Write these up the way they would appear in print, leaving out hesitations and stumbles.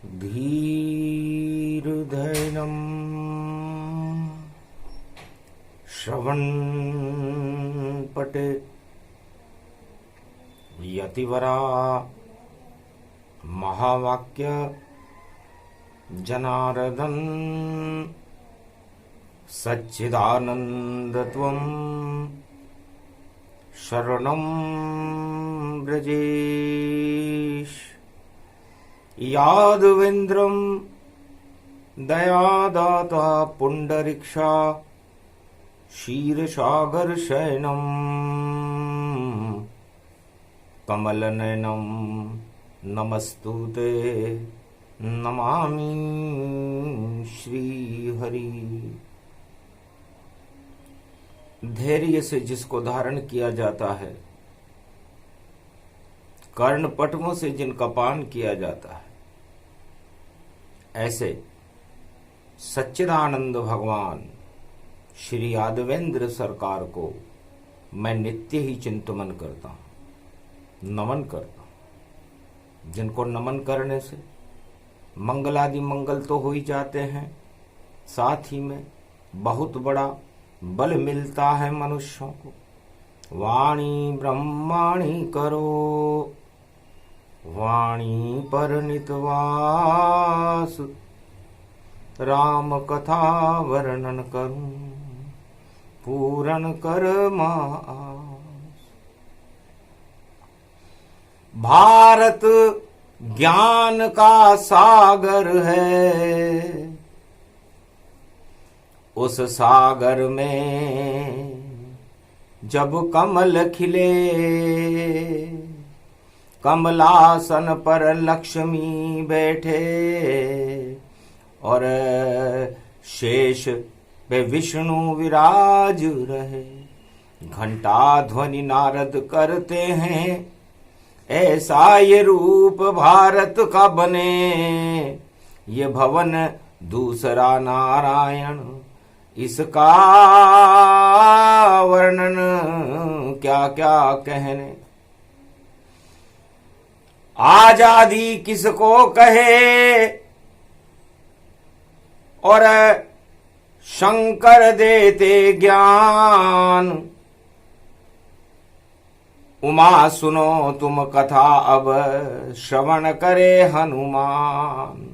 धीर्धैनं श्रवणपटे यतिवरा महावाक्य जनार्दन सच्चिदानन्दत्वं शरणं व्रजेश। यादवेन्द्रं दयादाता पुण्डरीक्षा क्षीरसागरशयनं कमलनयनं नमस्तुते नमामि श्रीहरि। धैर्य से जिसको धारण किया जाता है, कर्णपटमों से जिनका पान किया जाता है, ऐसे सच्चिदानंद भगवान श्री यादवेंद्र सरकार को मैं नित्य ही चिंतन करता हूं, नमन करता हूं। जिनको नमन करने से मंगलादि मंगल तो हो ही जाते हैं, साथ ही में बहुत बड़ा बल मिलता है मनुष्यों को। वाणी ब्रह्माणी करो, वाणी पर नितवास, राम कथा वर्णन करूं पूरन कर मास। भारत ज्ञान का सागर है, उस सागर में जब कमल खिले, कमलासन पर लक्ष्मी बैठे और शेष पे विष्णु विराज रहे। घंटा ध्वनि नारद करते हैं, ऐसा ये रूप भारत का बने। ये भवन दूसरा नारायण, इसका वर्णन क्या क्या कहने। आजादी किसको कहे और शंकर देते ज्ञान। उमा सुनो तुम कथा अब, श्रवण करे हनुमान।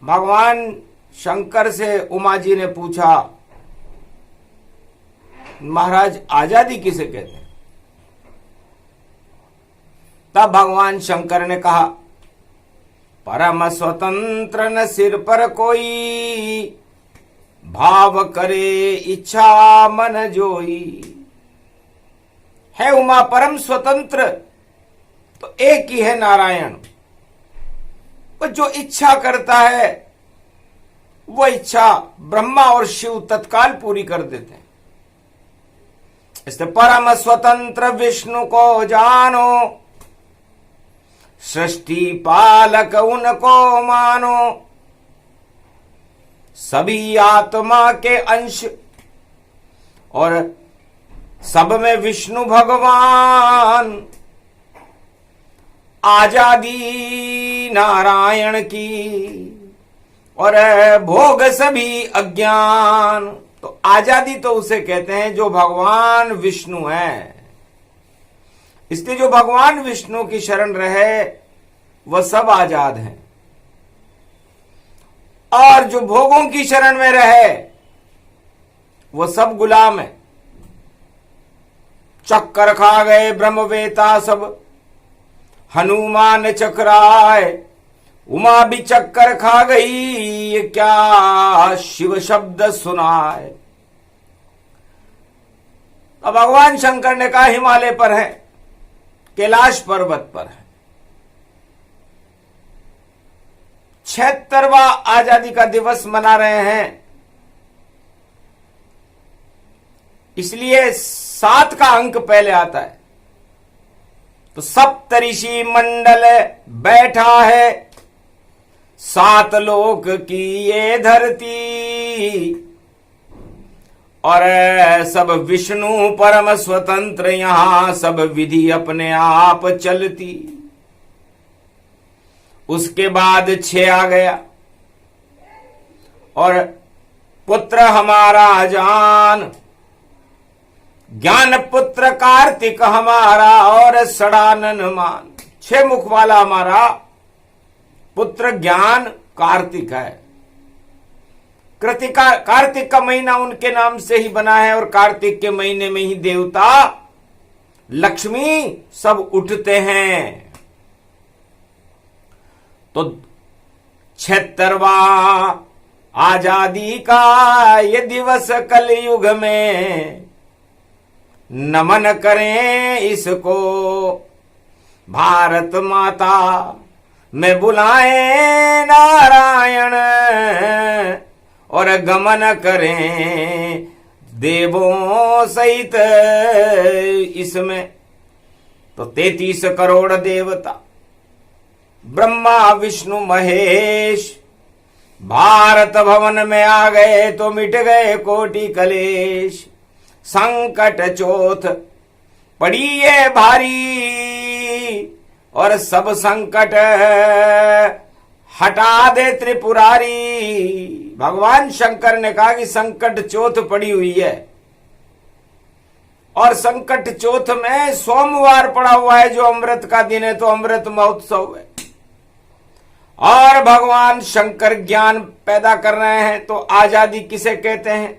भगवान शंकर से उमा जी ने पूछा, महाराज आजादी किसे कहते हैं? तब भगवान शंकर ने कहा, परम स्वतंत्र न सिर पर कोई, भाव करे इच्छा मन जोई। है उमा परम स्वतंत्र तो एक ही है नारायण। वो जो इच्छा करता है वो इच्छा ब्रह्मा और शिव तत्काल पूरी कर देते हैं। इसलिए परम स्वतंत्र विष्णु को जानो, सृष्टि पालक उनको मानो। सभी आत्मा के अंश और सब में विष्णु भगवान। आजादी नारायण की और भोग सभी अज्ञान। तो आजादी तो उसे कहते हैं जो भगवान विष्णु है। इसलिए जो भगवान विष्णु की शरण रहे वह सब आजाद हैं, और जो भोगों की शरण में रहे वो सब गुलाम है। चक्कर खा गए ब्रह्मवेता सब, हनुमान चक्राए। उमा भी चक्कर खा गई, ये क्या शिव शब्द सुनाए। तो भगवान शंकर ने कहा हिमालय पर है, कैलाश पर्वत पर है। 76वां आजादी का दिवस मना रहे हैं, इसलिए 7 का अंक पहले आता है। तो सप्तऋषि मंडल बैठा है, 7 लोक की ये धरती। और सब विष्णु परम स्वतंत्र, यहां सब विधि अपने आप चलती। उसके बाद 6 आ गया, और पुत्र हमारा जान, ज्ञान पुत्र कार्तिक हमारा, और षडानन मान। 6 मुख वाला हमारा पुत्र ज्ञान कार्तिक है। कार्तिक का महीना उनके नाम से ही बना है, और कार्तिक के महीने में ही देवता लक्ष्मी सब उठते हैं। तो 76वां आजादी का ये दिवस कलयुग में, नमन करें इसको भारत माता में बुलाएं नारायण, और गमन करें देवों सहित इसमें। तो 33 करोड़ देवता, ब्रह्मा विष्णु महेश, भारत भवन में आ गए तो मिट गए कोटि कलेश। संकट चौथ पड़ी है भारी, और सब संकट हटा दे त्रिपुरारी। भगवान शंकर ने कहा कि संकट चौथ पड़ी हुई है, और संकट चौथ में सोमवार पड़ा हुआ है जो अमृत का दिन है, तो अमृत महोत्सव है। और भगवान शंकर ज्ञान पैदा कर रहे हैं। तो आजादी किसे कहते हैं?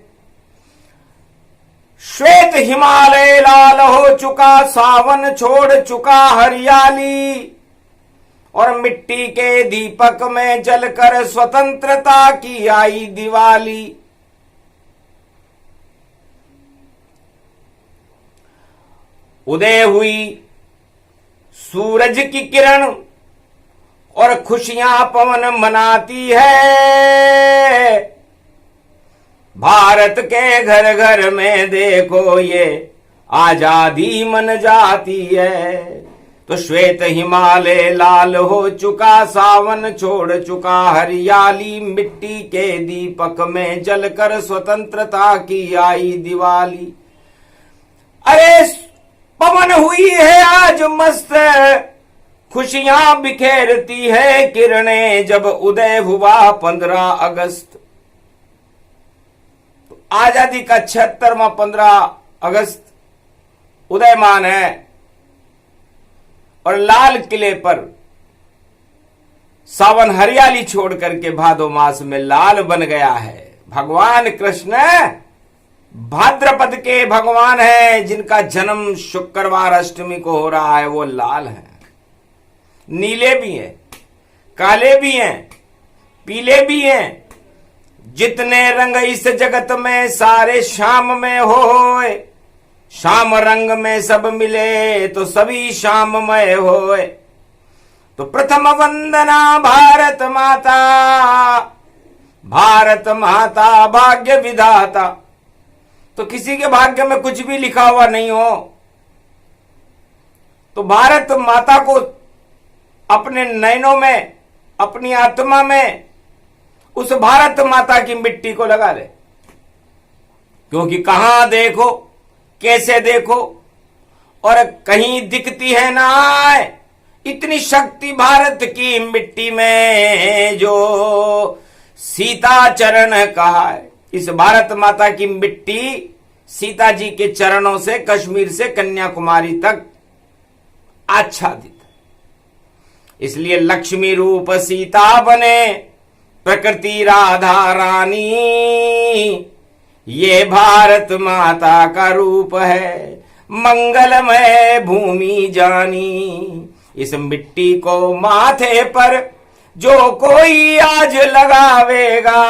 श्वेत हिमालय लाल हो चुका, सावन छोड़ चुका हरियाली, और मिट्टी के दीपक में जलकर स्वतंत्रता की आई दिवाली। उदय हुई सूरज की किरण, और खुशियां पवन मनाती है। भारत के घर घर में देखो ये आजादी मन जाती है। तो श्वेत हिमालय लाल हो चुका, सावन छोड़ चुका हरियाली, मिट्टी के दीपक में जलकर स्वतंत्रता की आई दिवाली। अरे पवन हुई है आज मस्त, खुशियां बिखेरती है किरणें, जब उदय हुआ 15 अगस्त। तो आजादी का 76वां 15 अगस्त उदयमान है, और लाल किले पर सावन हरियाली छोड़ करके भादो मास में लाल बन गया है। भगवान कृष्ण भाद्रपद के भगवान है, जिनका जन्म शुक्रवार अष्टमी को हो रहा है, वो लाल है। नीले भी हैं, काले भी हैं, पीले भी हैं। जितने रंग इस जगत में सारे श्याम में होए, श्याम रंग में सब मिले तो सभी श्याममय होए। तो प्रथम वंदना भारत माता, भारत माता भाग्य विधाता। तो किसी के भाग्य में कुछ भी लिखा हुआ नहीं हो, तो भारत माता को अपने नयनों में, अपनी आत्मा में उस भारत माता की मिट्टी को लगा ले। क्योंकि कहां देखो, कैसे देखो, और कहीं दिखती है ना आए इतनी शक्ति भारत की मिट्टी में, जो सीता चरण कहा है। इस भारत माता की मिट्टी सीता जी के चरणों से कश्मीर से कन्याकुमारी तक आच्छादित। इसलिए लक्ष्मी रूप सीता बने, प्रकृति राधा रानी, ये भारत माता का रूप है, मंगलमय भूमि जानी। इस मिट्टी को माथे पर जो कोई आज लगावेगा,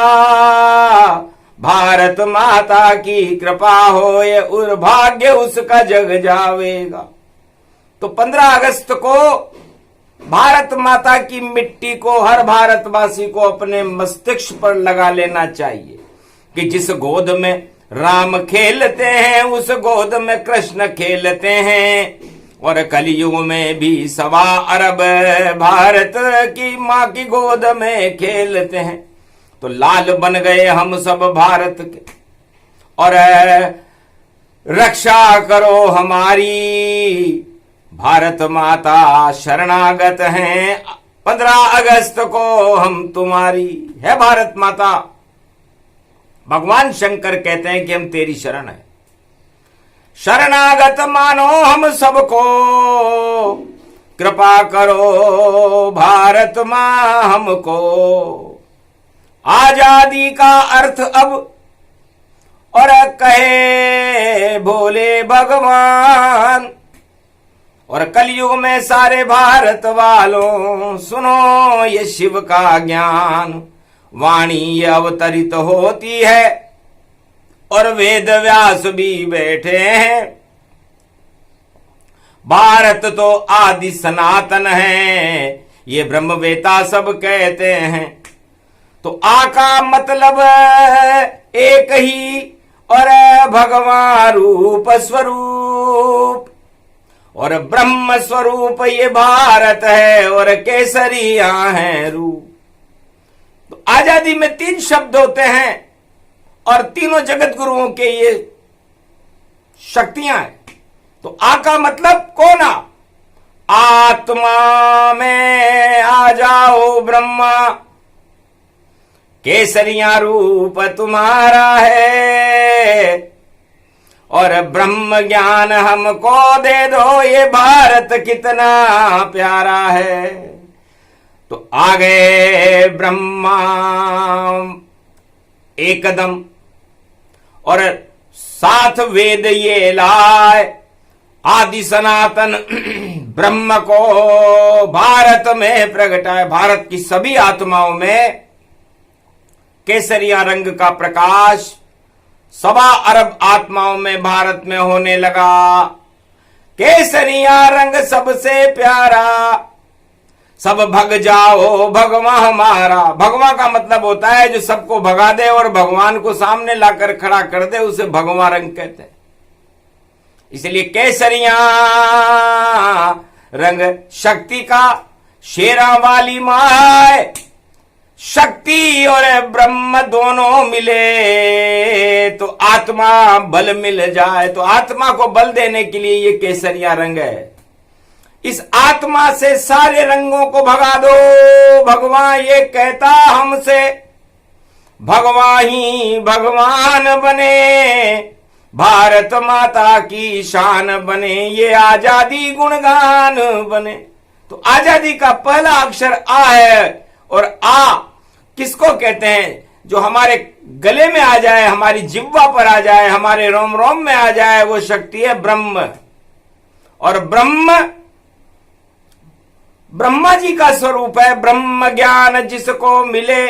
भारत माता की कृपा होए और भाग्य उसका जग जावेगा। तो 15 अगस्त को भारत माता की मिट्टी को हर भारतवासी को अपने मस्तिष्क पर लगा लेना चाहिए कि जिस गोद में राम खेलते हैं उस गोद में कृष्ण खेलते हैं, और कलयुग में भी 1.25 अरब भारत की माँ की गोद में खेलते हैं। तो लाल बन गए हम सब भारत के, और रक्षा करो हमारी, भारत माता शरणागत हैं 15 अगस्त को हम तुम्हारी है भारत माता। भगवान शंकर कहते हैं कि हम तेरी शरण है, शरणागत मानो हम सबको, कृपा करो भारत मां हमको। आजादी का अर्थ अब और कहे भोले भगवान, और कलयुग में सारे भारत वालों सुनो ये शिव का ज्ञान। वाणी ये अवतरित होती है और वेद व्यास भी बैठे हैं। भारत तो आदि सनातन है, ये ब्रह्मवेता सब कहते हैं। तो आ का मतलब एक ही और भगवान रूप स्वरूप, और ब्रह्म स्वरूप ये भारत है और केसरिया है रूप। तो आजादी में 3 शब्द होते हैं और तीनों जगत गुरुओं के ये शक्तियां हैं। तो आ का मतलब कौन? आत्मा में आ जाओ ब्रह्मा, केसरिया रूप तुम्हारा है, और ब्रह्म ज्ञान हमको दे दो, ये भारत कितना प्यारा है। तो आ गए ब्रह्मा एकदम, और साथ वेद ये लाए, आदि सनातन ब्रह्म को भारत में प्रगटाए। भारत की सभी आत्माओं में केसरिया रंग का प्रकाश 1.25 अरब आत्माओं में भारत में होने लगा। केसरिया रंग सबसे प्यारा, सब भग जाओ भगवा हमारा। भगवा का मतलब होता है जो सबको भगा दे और भगवान को सामने लाकर खड़ा कर दे, उसे भगवा रंग कहते हैं। इसलिए केसरिया रंग शक्ति का, शेरा वाली माए। शक्ति और ब्रह्म दोनों मिले तो आत्मा बल मिल जाए। तो आत्मा को बल देने के लिए ये केसरिया रंग है। इस आत्मा से सारे रंगों को भगा दो। भगवान ये कहता हमसे, भगवान ही भगवान बने, भारत माता की शान बने, ये आजादी गुणगान बने। तो आजादी का पहला अक्षर आ है, और आ किसको कहते हैं? जो हमारे गले में आ जाए, हमारी जिह्वा पर आ जाए, हमारे रोम रोम में आ जाए, वो शक्ति है ब्रह्म। और ब्रह्म ब्रह्मा जी का स्वरूप है। ब्रह्म ज्ञान जिसको मिले,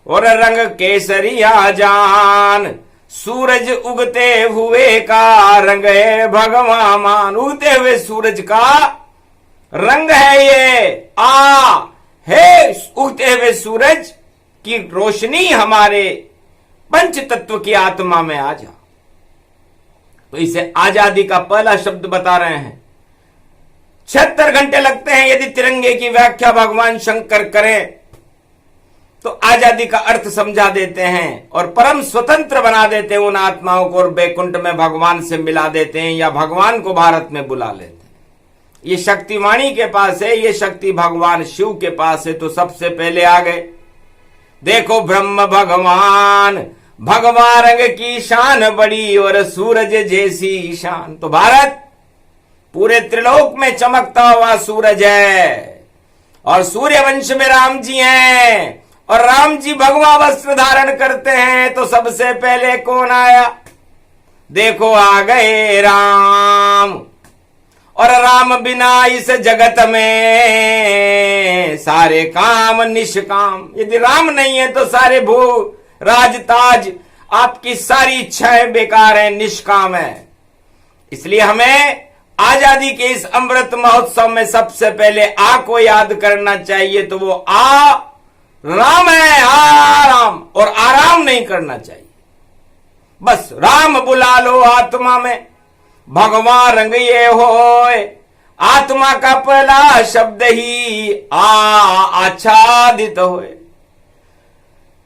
और रंग केसरिया जान। सूरज उगते हुए का रंग है भगवान मान। उगते हुए सूरज का रंग है ये। आ है उगते हुए सूरज की रोशनी हमारे पंच तत्व की आत्मा में आ जा। तो इसे आजादी का पहला शब्द बता रहे हैं। 76 घंटे लगते हैं यदि तिरंगे की व्याख्या भगवान शंकर करें तो आजादी का अर्थ समझा देते हैं और परम स्वतंत्र बना देते हैं उन आत्माओं को, और बैकुंठ में भगवान से मिला देते हैं या भगवान को भारत में बुला लेते हैं। ये शक्ति वाणी के पास है, ये शक्ति भगवान शिव के पास है। तो सबसे पहले आ गए, देखो ब्रह्म भगवान, भगवान रंग की शान बड़ी और सूरज जैसी शान। तो भारत पूरे त्रिलोक में चमकता हुआ सूरज है, और सूर्य वंश में राम जी हैं, और राम जी भगवा वस्त्र धारण करते हैं। तो सबसे पहले कौन आया? देखो आ गए राम, और राम बिना इस जगत में सारे काम निष्काम। यदि राम नहीं है तो सारे भू राज ताज आपकी सारी इच्छाएं बेकार है, निष्काम है। इसलिए हमें आजादी के इस अमृत महोत्सव में सबसे पहले आ को याद करना चाहिए। तो वो आ राम है, आराम, और आराम नहीं करना चाहिए। बस राम बुला लो आत्मा में, भगवान रंग ये होए। आत्मा का पहला शब्द ही आच्छादित होए।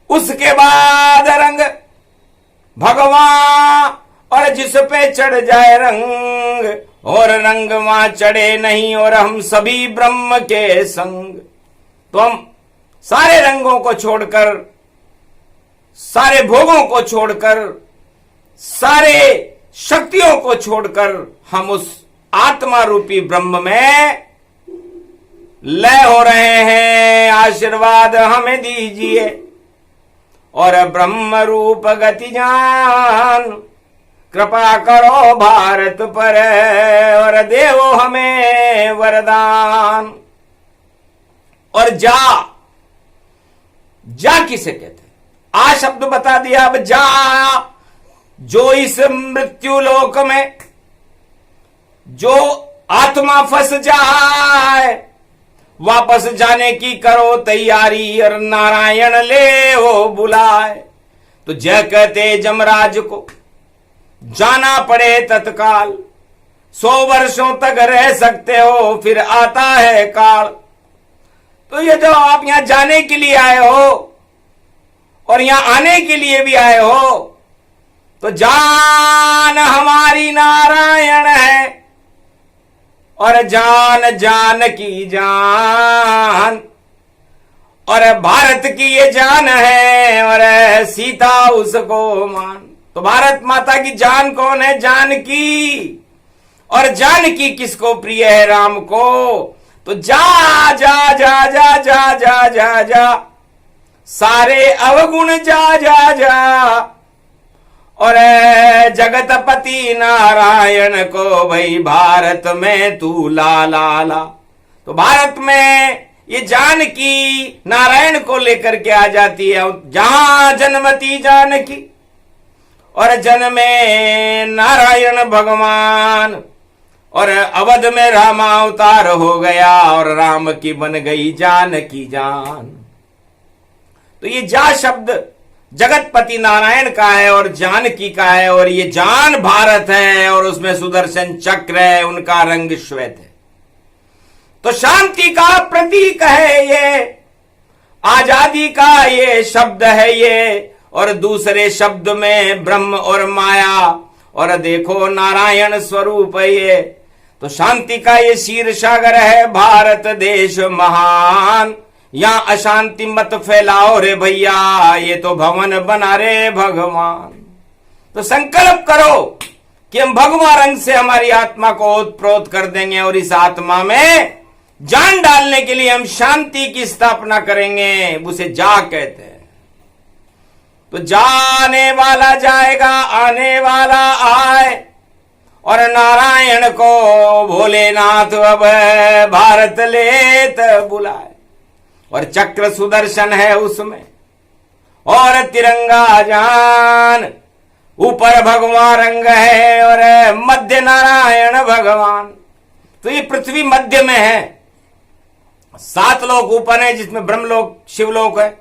उसके बाद रंग भगवान, और जिस पे चढ़ जाए रंग, और रंग वहां चढ़े नहीं, और हम सभी ब्रह्म के संग। तो हम सारे रंगों को छोड़कर, सारे भोगों को छोड़कर, सारे शक्तियों को छोड़कर हम उस आत्मा रूपी ब्रह्म में लय हो रहे हैं। आशीर्वाद हमें दीजिए और ब्रह्म रूप गति जान, कृपा करो भारत पर और देवो हमें वरदान। और जा, जा किसे कहते हैं? आ शब्द बता दिया। अब जा, जो इस मृत्यु लोक में जो आत्मा फंस जाए, वापस जाने की करो तैयारी और नारायण ले वो बुलाए। तो जय कहते जमराज को जाना पड़े तत्काल, 100 वर्षों तक रह सकते हो फिर आता है काल। तो ये जो आप यहां जाने के लिए आए हो और यहां आने के लिए भी आए हो, तो जान हमारी नारायण है और जान जान की जान, और भारत की ये जान है और सीता उसको मान। तो भारत माता की जान कौन है? जानकी। और जानकी किसको प्रिय है? राम को। तो जा जा जा जा जा जा जा जा, सारे अवगुण जा जा जा, और जगतपति नारायण को भाई भारत में तू ला ला ला। तो भारत में ये जानकी नारायण को लेकर के आ जाती है। जहां जन्मती जानकी और जन्मे नारायण भगवान, और अवध में रामावतार हो गया और राम की बन गई जानकी जान। तो ये जा शब्द जगतपति नारायण का है और जानकी का है, और ये जान भारत है और उसमें सुदर्शन चक्र है, उनका रंग श्वेत है। तो शांति का प्रतीक है ये, आजादी का ये शब्द है ये, और दूसरे शब्द में ब्रह्म और माया, और देखो नारायण स्वरूप है ये। तो शांति का ये क्षीर सागर है भारत देश महान, यहां अशांति मत फैलाओ रे भैया, ये तो भवन बना रे भगवान। तो संकल्प करो कि हम भगवा रंग से हमारी आत्मा को ओतप्रोत कर देंगे और इस आत्मा में जान डालने के लिए हम शांति की स्थापना करेंगे। उसे जा कहते हैं। तो जाने वाला जाएगा, आने वाला आए, और नारायण को भोलेनाथ अब भारत लेत बुलाए। और चक्र सुदर्शन है उसमें, और तिरंगा जान, ऊपर भगवान रंग है और मध्य नारायण भगवान। तो ये पृथ्वी मध्य में है, 7 लोक ऊपर है जिसमें ब्रह्मलोक शिवलोक है,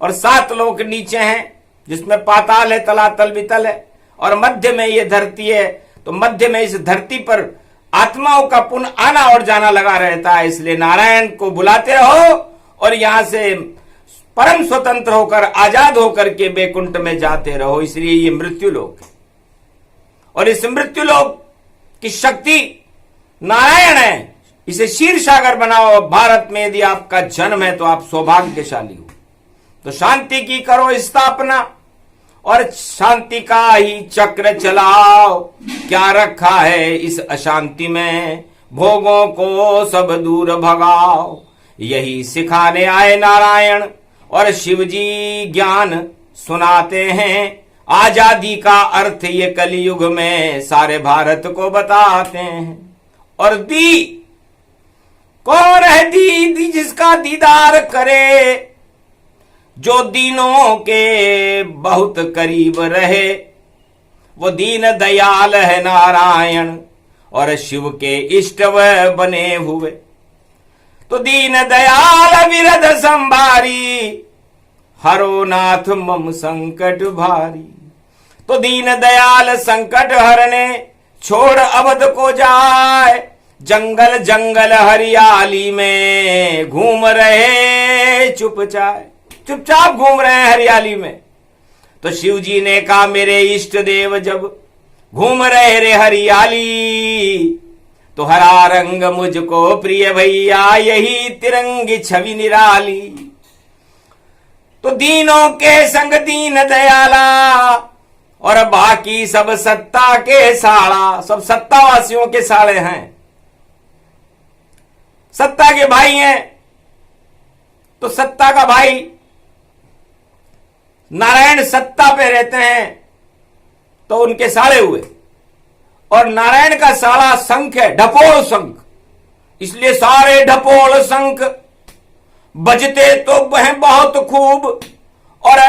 और 7 लोक नीचे हैं जिसमें पाताल है, तलातल वितल है, और मध्य में ये धरती है। तो मध्य में इस धरती पर आत्माओं का पुनः आना और जाना लगा रहता है। इसलिए नारायण को बुलाते रहो और यहां से परम स्वतंत्र होकर, आजाद होकर के बैकुंठ में जाते रहो। इसलिए ये मृत्यु लोक है, और इस मृत्यु लोक की शक्ति नारायण है। इसे क्षीर सागर बनाओ। भारत में यदि आपका जन्म है तो आप सौभाग्यशाली हो। तो शांति की करो स्थापना और शांति का ही चक्र चलाओ। क्या रखा है इस अशांति में, भोगों को सब दूर भगाओ। यही सिखाने आए नारायण और शिव जी ज्ञान सुनाते हैं। आजादी का अर्थ ये कलयुग में सारे भारत को बताते हैं। और दी कौन है? दी जिसका दीदार करे, जो दीनों के बहुत करीब रहे, वो दीन दयाल है नारायण और शिव के इष्ट वह बने हुए। तो दीन दयाल विरध संभारी, हरो नाथ मम संकट भारी। तो दीन दयाल संकट हरने छोड़ अवध को जाए, जंगल जंगल हरियाली में घूम रहे चुपचाप घूम रहे हैं हरियाली में। तो शिव जी ने कहा मेरे इष्ट देव जब घूम रहे रे हरियाली, तो हरा रंग मुझको प्रिय भैया, यही तिरंगी छवि निराली। तो दीनों के संग दीन दयाला, और बाकी सब सत्ता के साड़ा। सब सत्तावासियों के साड़े हैं, सत्ता के भाई हैं। तो सत्ता का भाई नारायण सत्ता पे रहते हैं तो उनके साड़े हुए। और नारायण का साड़ा शंख है, ढपोल शंख, इसलिए सारे ढपोल शंख बजते तो वह बहुत खूब, और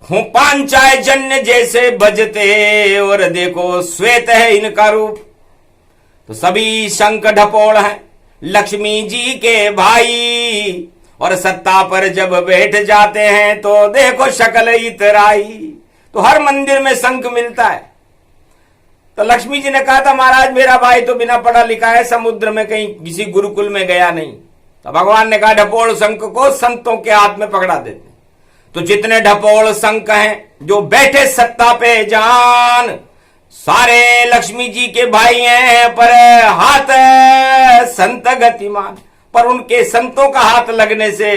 हूं पांचाय जन्य जैसे बजते, और देखो श्वेत है इनका रूप। तो सभी शंख ढपोल हैं, लक्ष्मी जी के भाई। और सत्ता पर जब बैठ जाते हैं तो देखो शक्ल इतराई। तो हर मंदिर में शंख मिलता है। तो लक्ष्मी जी ने कहा था, महाराज मेरा भाई तो बिना पढ़ा लिखा है, समुद्र में कहीं किसी गुरुकुल में गया नहीं। तो भगवान ने कहा, ढपोल शंख को संतों के हाथ में पकड़ा देते। तो जितने ढपोल शंख हैं जो बैठे सत्ता पे जान, सारे लक्ष्मी जी के भाई हैं, पर हाथ संत गतिमान। पर उनके संतों का हाथ लगने से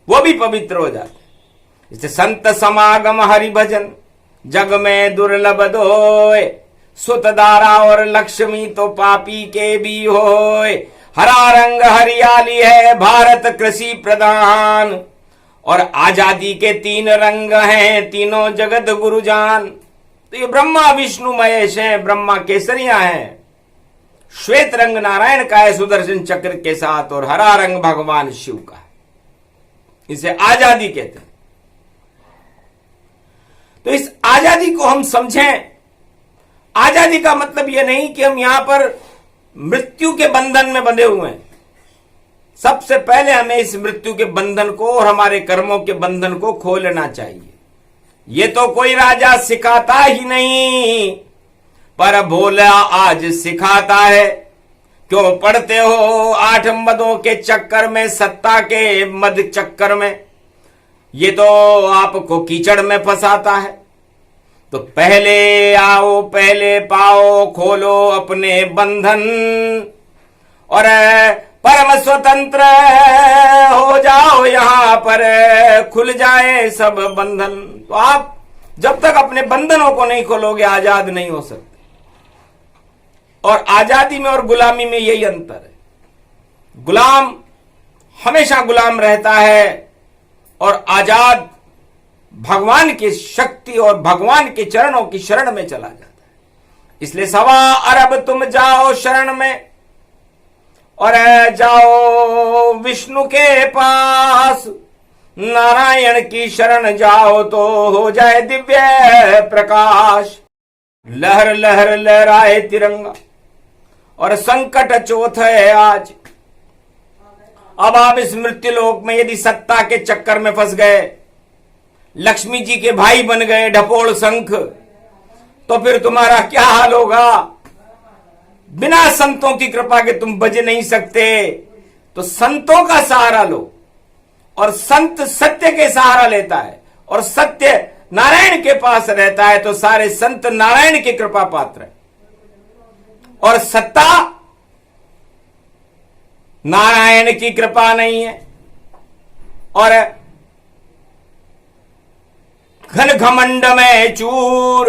वो भी पवित्र हो जाते। इससे संत समागम हरि भजन, जग में दुर्लभ दोय। सुतदारा और लक्ष्मी तो पापी के भी होय। हरा रंग हरियाली है भारत कृषि प्रधान। और आजादी के 3 रंग हैं, तीनों जगत गुरुजान। तो ये ब्रह्मा विष्णु महेश हैं, ब्रह्मा केसरिया हैं। श्वेत रंग नारायण का है सुदर्शन चक्र के साथ, और हरा रंग भगवान शिव का है। इसे आजादी कहते हैं। तो इस आजादी को हम समझें। आजादी का मतलब यह नहीं कि हम यहां पर मृत्यु के बंधन में बंधे हुए हैं। सबसे पहले हमें इस मृत्यु के बंधन को और हमारे कर्मों के बंधन को खोलना चाहिए। ये तो कोई राजा सिखाता ही नहीं, पर भोला आज सिखाता है। क्यों पढ़ते हो 8 मदों के चक्कर में, सत्ता के मद चक्कर में? ये तो आपको कीचड़ में फंसाता है। तो पहले आओ पहले पाओ, खोलो अपने बंधन, और परम स्वतंत्र हो जाओ। यहां पर खुल जाए सब बंधन। तो आप जब तक अपने बंधनों को नहीं खोलोगे आजाद नहीं हो सकते। और आजादी में और गुलामी में यही अंतर है। गुलाम हमेशा गुलाम रहता है, और आजाद भगवान की शक्ति और भगवान के चरणों की शरण में चला जाता है। इसलिए 1.25 अरब तुम जाओ शरण में, और जाओ विष्णु के पास। नारायण की शरण जाओ तो हो जाए दिव्य प्रकाश। लहर लहर लहराए तिरंगा, और संकट चौथ है आज। अब आप इस मृत्यु लोक में यदि सत्ता के चक्कर में फंस गए, लक्ष्मी जी के भाई बन गए ढपोल शंख, तो फिर तुम्हारा क्या हाल होगा? बिना संतों की कृपा के तुम बज नहीं सकते। तो संतों का सहारा लो, और संत सत्य के सहारा लेता है, और सत्य नारायण के पास रहता है। तो सारे संत नारायण की कृपा पात्र है, और सत्ता नारायण की कृपा नहीं है। और घन घमंड में चूर,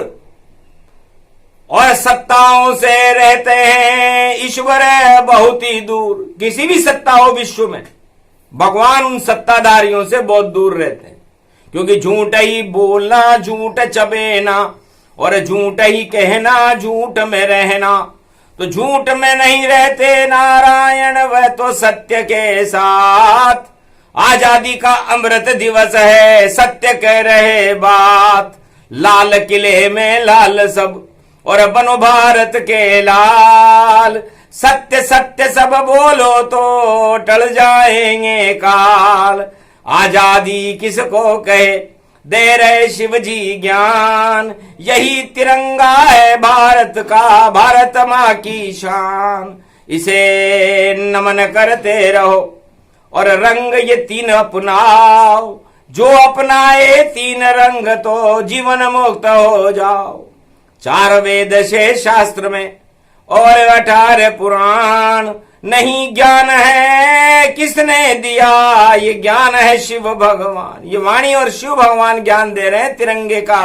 और सत्ताओं से रहते हैं ईश्वर बहुत ही दूर। किसी भी सत्ता हो विश्व में, भगवान उन सत्ताधारियों से बहुत दूर रहते हैं। क्योंकि झूठ ही बोलना झूठ चबेना, और झूठ ही कहना झूठ में रहना। तो झूठ में नहीं रहते नारायण, वह तो सत्य के साथ। आजादी का अमृत दिवस है, सत्य कह रहे बात। लाल किले में लाल सब, और बनो भारत के लाल। सत्य सत्य सब बोलो तो टल जाएंगे काल। आजादी किसको कहे दे रहे शिव जी ज्ञान। यही तिरंगा है भारत का, भारत माँ की शान। इसे नमन करते रहो, और रंग ये 3 अपनाओ। जो अपनाए 3 रंग तो जीवन मुक्त हो जाओ। 4 वेद से शास्त्र में और 18 पुराण। नहीं ज्ञान है किसने दिया, ये ज्ञान है शिव भगवान। ये वाणी और शिव भगवान ज्ञान दे रहे हैं। तिरंगे का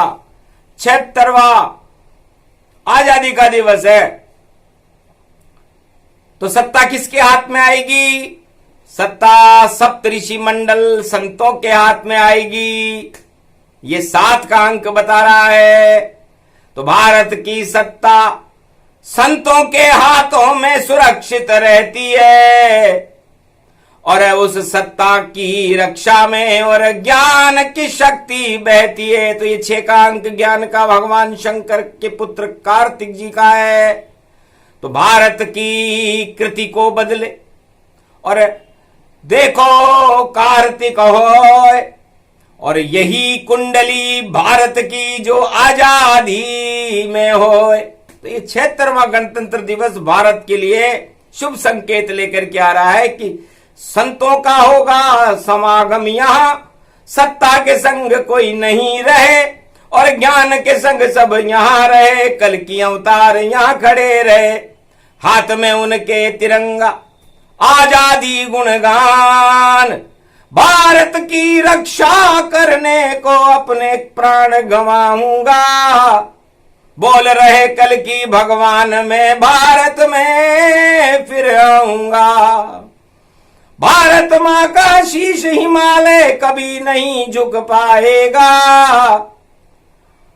76वां आजादी का दिवस है। तो सत्ता किसके हाथ में आएगी? सत्ता सप्तऋषि मंडल संतों के हाथ में आएगी। ये 7 का अंक बता रहा है। तो भारत की सत्ता संतों के हाथों में सुरक्षित रहती है और उस सत्ता की रक्षा में और ज्ञान की शक्ति बहती है। तो ये 6 का अंक ज्ञान का भगवान शंकर के पुत्र कार्तिक जी का है। तो भारत की कृति को बदले और देखो कार्तिक होए, और यही कुंडली भारत की जो आजादी में होए। तो ये 76वां गणतंत्र दिवस भारत के लिए शुभ संकेत लेकर के आ रहा है कि संतों का होगा समागम यहां, सत्ता के संग कोई नहीं रहे और ज्ञान के संग सब यहां रहे। कल की अवतार यहां खड़े रहे, हाथ में उनके तिरंगा, आजादी गुणगान। भारत की रक्षा करने को अपने प्राण गंवाऊंगा, बोल रहे कल की भगवान में भारत में फिर आऊंगा। भारत मां का शीश हिमालय कभी नहीं झुक पाएगा,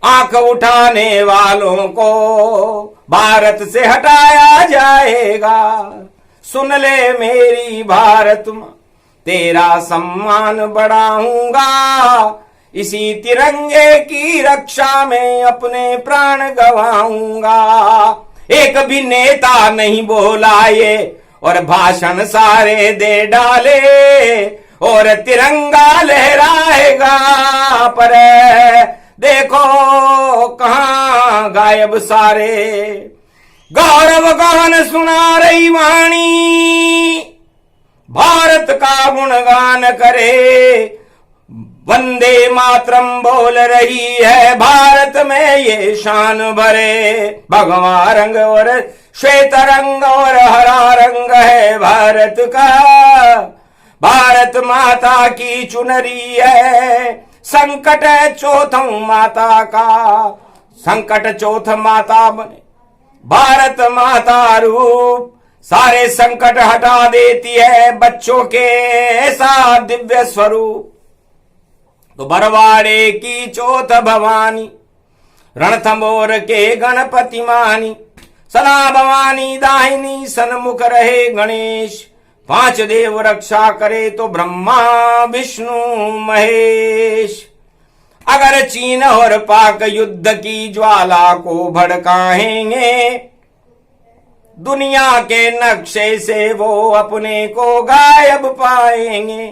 आंख उठाने वालों को भारत से हटाया जाएगा। सुन ले मेरी भारत मां, तेरा सम्मान बढ़ाऊंगा, इसी तिरंगे की रक्षा में अपने प्राण गंवाऊंगा। एक भी नेता नहीं बोला ये और भाषण सारे दे डाले और तिरंगा लहराएगा, पर देखो कहां गायब सारे। गौरव गान सुना रही वाणी, भारत का गुणगान करे, वंदे मातरम बोल रही है भारत में ये शान भरे। भगवा रंग और श्वेत रंग और हरा रंग है भारत का, भारत माता की चुनरी है, संकट चौथों माता का, संकट चौथ माता बने भारत माता रूप, सारे संकट हटा देती है बच्चों के ऐसा दिव्य स्वरूप। तो बरवाड़े की चौथ भवानी, रणथंबोर के गणपति मानी, सदा भवानी दाहिनी सन्मुख रहे गणेश, 5 देव रक्षा करे तो ब्रह्मा विष्णु महेश। अगर चीन और पाक युद्ध की ज्वाला को भड़काएंगे, दुनिया के नक्शे से वो अपने को गायब पाएंगे।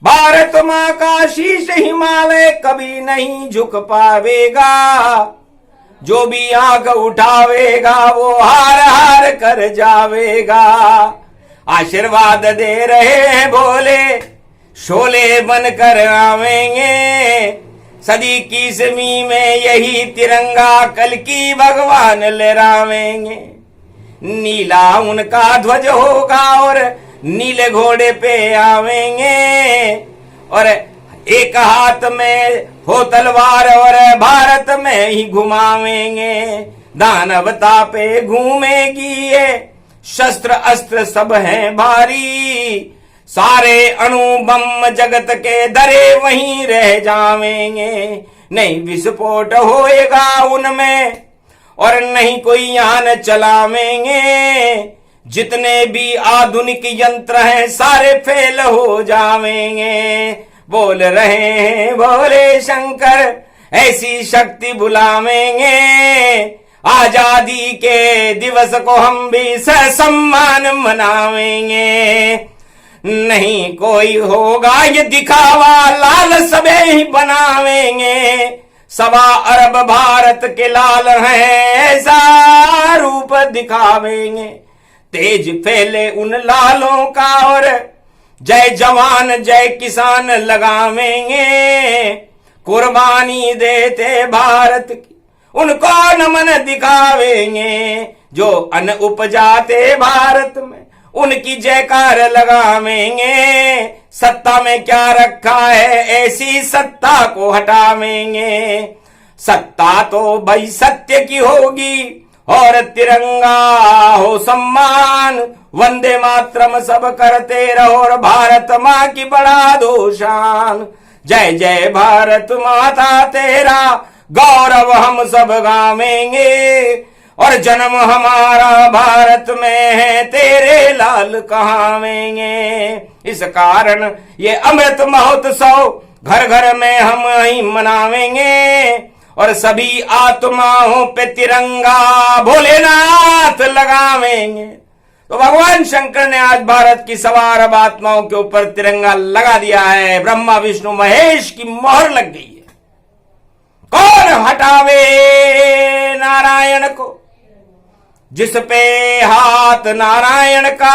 भारत मां का शीश हिमालय कभी नहीं झुक पावेगा, जो भी आंख उठावेगा वो हार हार कर जावेगा। आशीर्वाद दे रहे हैं भोले, शोले बनकर आवेंगे, सदी की समी में यही तिरंगा कल की भगवान लहरावेंगे। नीला उनका ध्वज होगा और नीले घोड़े पे आवेंगे, और एक हाथ में हो तलवार और भारत में ही घुमावेंगे। दानवता पे घूमेगी ये, शस्त्र अस्त्र सब हैं भारी, सारे अणु बम जगत के धरे वहीं रह जावेंगे। नहीं विस्फोट होएगा उनमें और नहीं कोई यान चलावेंगे, जितने भी आधुनिक यंत्र हैं सारे फेल हो जावेंगे। बोल रहे हैं भोले शंकर ऐसी शक्ति बुलावेंगे, आजादी के दिवस को हम भी सम्मान मनावेंगे। नहीं कोई होगा ये दिखावा, लाल सबे ही बनावेंगे, 1.25 अरब भारत के लाल हैं ऐसा रूप दिखावेंगे। तेज फैले उन लालों का और जय जवान जय किसान लगावेंगे, कुर्बानी देते भारत की उनको नमन दिखावेंगे। जो अन्न उपजाते भारत में उनकी जयकार लगावेंगे। सत्ता में क्या रखा है ऐसी सत्ता को हटावेंगे। सत्ता तो भाई सत्य की होगी और तिरंगा हो सम्मान। वंदे मातरम सब करते रहो और भारत माँ की बढ़ा दो शान। जय जय भारत माता तेरा गौरव हम सब गावेंगे। और जन्म हमारा भारत में है तेरे लाल कहावेंगे। इस कारण ये अमृत महोत्सव घर घर में हम ही मनावेंगे। और सभी आत्माओं पे तिरंगा भोलेनाथ लगावेंगे। तो भगवान शंकर ने आज भारत की सवार आत्माओं के ऊपर तिरंगा लगा दिया है। ब्रह्मा विष्णु महेश की मोहर लग गई है। कौन हटावे नारायण को, जिस पे हाथ नारायण का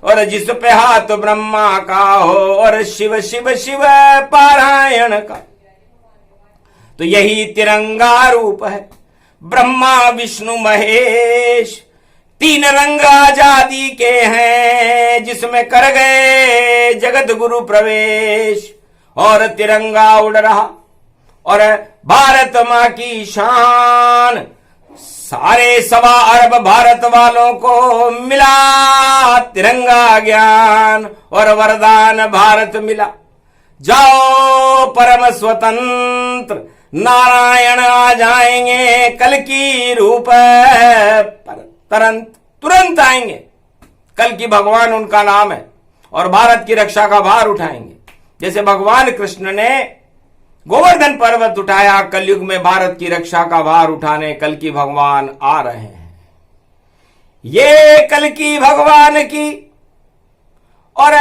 और जिस पे हाथ ब्रह्मा का हो और शिव शिव शिव पारायण का। तो यही तिरंगा रूप है ब्रह्मा विष्णु महेश। तीन रंग आजादी के हैं जिसमें कर गए जगत गुरु प्रवेश। और तिरंगा उड़ रहा और भारत माँ की शान। सारे 1.25 अरब भारत वालों को मिला तिरंगा ज्ञान और वरदान भारत मिला। जाओ परम स्वतंत्र नारायण आ जाएंगे। कल की रूप तुरंत आएंगे। कल की भगवान उनका नाम है और भारत की रक्षा का भार उठाएंगे। जैसे भगवान कृष्ण ने गोवर्धन पर्वत उठाया, कलयुग में भारत की रक्षा का भार उठाने कल की भगवान आ रहे हैं। ये कल की भगवान की और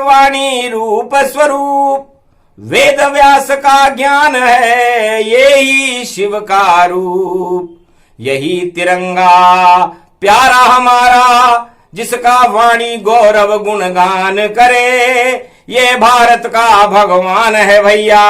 वाणी रूप स्वरूप वेद व्यास का ज्ञान है। यही शिव का रूप, यही तिरंगा प्यारा हमारा जिसका वाणी गौरव गुणगान करे। ये भारत का भगवान है भैया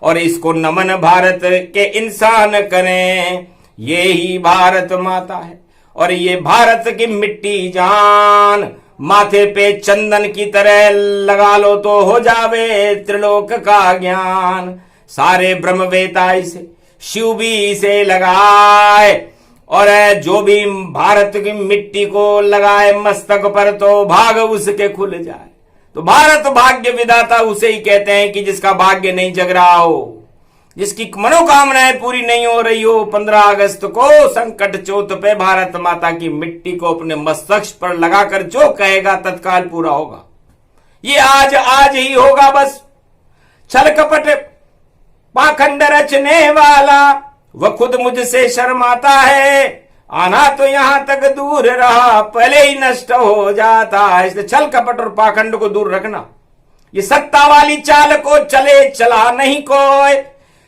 और इसको नमन भारत के इंसान करें। ये ही भारत माता है और ये भारत की मिट्टी जान। माथे पे चंदन की तरह लगा लो तो हो जावे त्रिलोक का ज्ञान। सारे ब्रह्मवेता इसे, शिव भी इसे लगाए और जो भी भारत की मिट्टी को लगाए मस्तक पर तो भाग उसके खुल जाए। तो भारत भाग्य विधाता उसे ही कहते हैं कि जिसका भाग्य नहीं जग रहा हो, जिसकी मनोकामनाएं पूरी नहीं हो रही हो। 15 अगस्त को संकट चौथ पे भारत माता की मिट्टी को अपने मस्तक पर लगाकर जो कहेगा तत्काल पूरा होगा। ये आज ही होगा। बस छल कपट पाखंड रचने वाला वह खुद मुझसे शर्माता है। आना तो यहां तक दूर रहा, पहले ही नष्ट हो जाता है। इसलिए छल कपट और पाखंड को दूर रखना। ये सत्ता वाली चाल को चले चला नहीं कोई।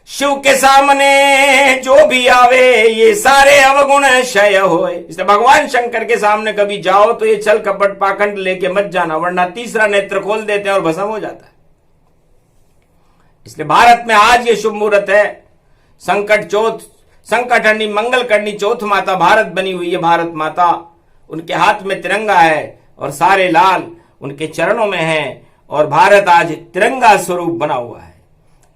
शिव के सामने जो भी आवे ये सारे अवगुण क्षय होए। इसलिए भगवान शंकर के सामने कभी जाओ तो ये छल कपट पाखंड लेके मत जाना, वरना तीसरा नेत्र खोल देते हैं और भस्म हो जाता है। इसलिए भारत में आज ये शुभ मुहूर्त है। संकट चौथ, संकट हरनी मंगल करनी चौथ माता भारत बनी हुई है। भारत माता, उनके हाथ में तिरंगा है और सारे लाल उनके चरणों में हैं और भारत आज तिरंगा स्वरूप बना हुआ है।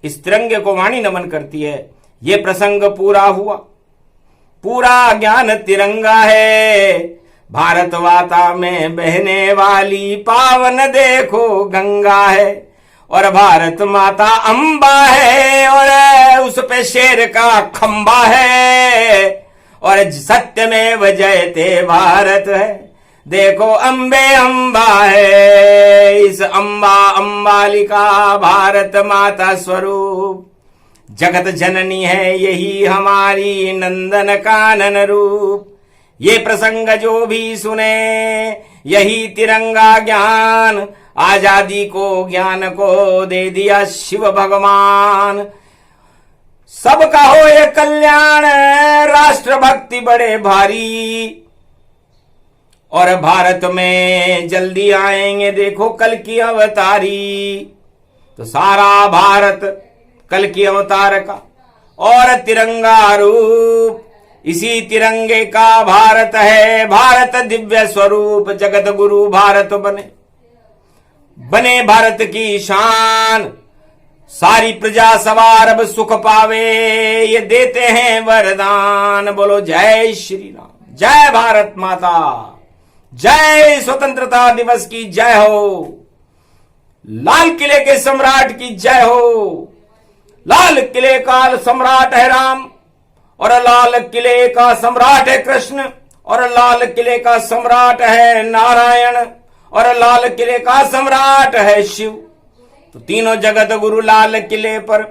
इस तिरंगे को वाणी नमन करती है। ये प्रसंग पूरा हुआ, पूरा ज्ञान तिरंगा है। भारत वाता में बहने वाली पावन देखो गंगा है। और भारत माता अंबा है और उस पे शेर का खंबा है। और सत्य में जयते भारत है। देखो अंबे अंबा है, इस अंबा अंबालिका भारत माता स्वरूप। जगत जननी है यही हमारी नंदन कानन रूप। ये प्रसंग जो भी सुने यही तिरंगा ज्ञान। आजादी को ज्ञान को दे दिया शिव भगवान। सबका हो ये कल्याण, राष्ट्र भक्ति बड़े भारी। और भारत में जल्दी आएंगे देखो कल की अवतारी। तो सारा भारत कल की अवतार का और तिरंगा रूप। इसी तिरंगे का भारत है, भारत दिव्य स्वरूप। जगत गुरु भारत बने, बने भारत की शान। सारी प्रजा सवार अब सुख पावे, ये देते हैं वरदान। बोलो जय श्री राम, जय भारत माता, जय स्वतंत्रता दिवस की जय हो। लाल किले के सम्राट की जय हो। लाल किले का सम्राट है राम, और लाल किले का सम्राट है कृष्ण, और लाल किले का सम्राट है नारायण, और लाल किले का सम्राट है शिव। तो तीनों जगत गुरु लाल किले पर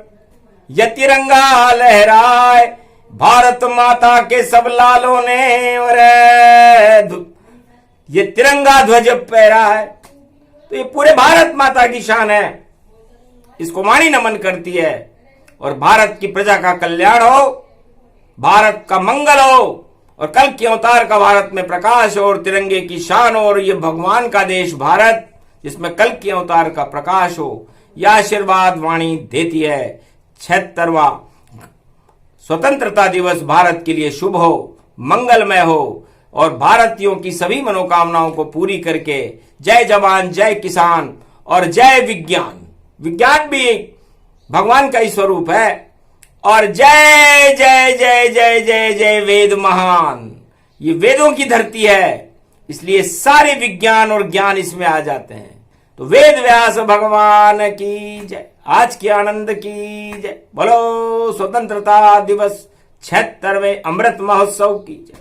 यह तिरंगा लहराए। भारत माता के सब लालों ने और ये तिरंगा ध्वज फहरा है। तो ये पूरे भारत माता की शान है, इसको वाणी नमन करती है। और भारत की प्रजा का कल्याण हो, भारत का मंगल हो, और कल के अवतार का भारत में प्रकाश हो, और तिरंगे की शान हो, और ये भगवान का देश भारत जिसमें कल के अवतार का प्रकाश हो, यह आशीर्वाद वाणी देती है। 76वां स्वतंत्रता दिवस भारत के लिए शुभ हो, मंगलमय हो, और भारतीयों की सभी मनोकामनाओं को पूरी करके जय जवान, जय किसान और जय विज्ञान। विज्ञान भी भगवान का ही स्वरूप है। और जय जय जय जय जय जय वेद महान। ये वेदों की धरती है, इसलिए सारे विज्ञान और ज्ञान इसमें आ जाते हैं। तो वेद व्यास भगवान की जय, आज की आनंद की जय। बोलो स्वतंत्रता दिवस 76वें अमृत महोत्सव की जय।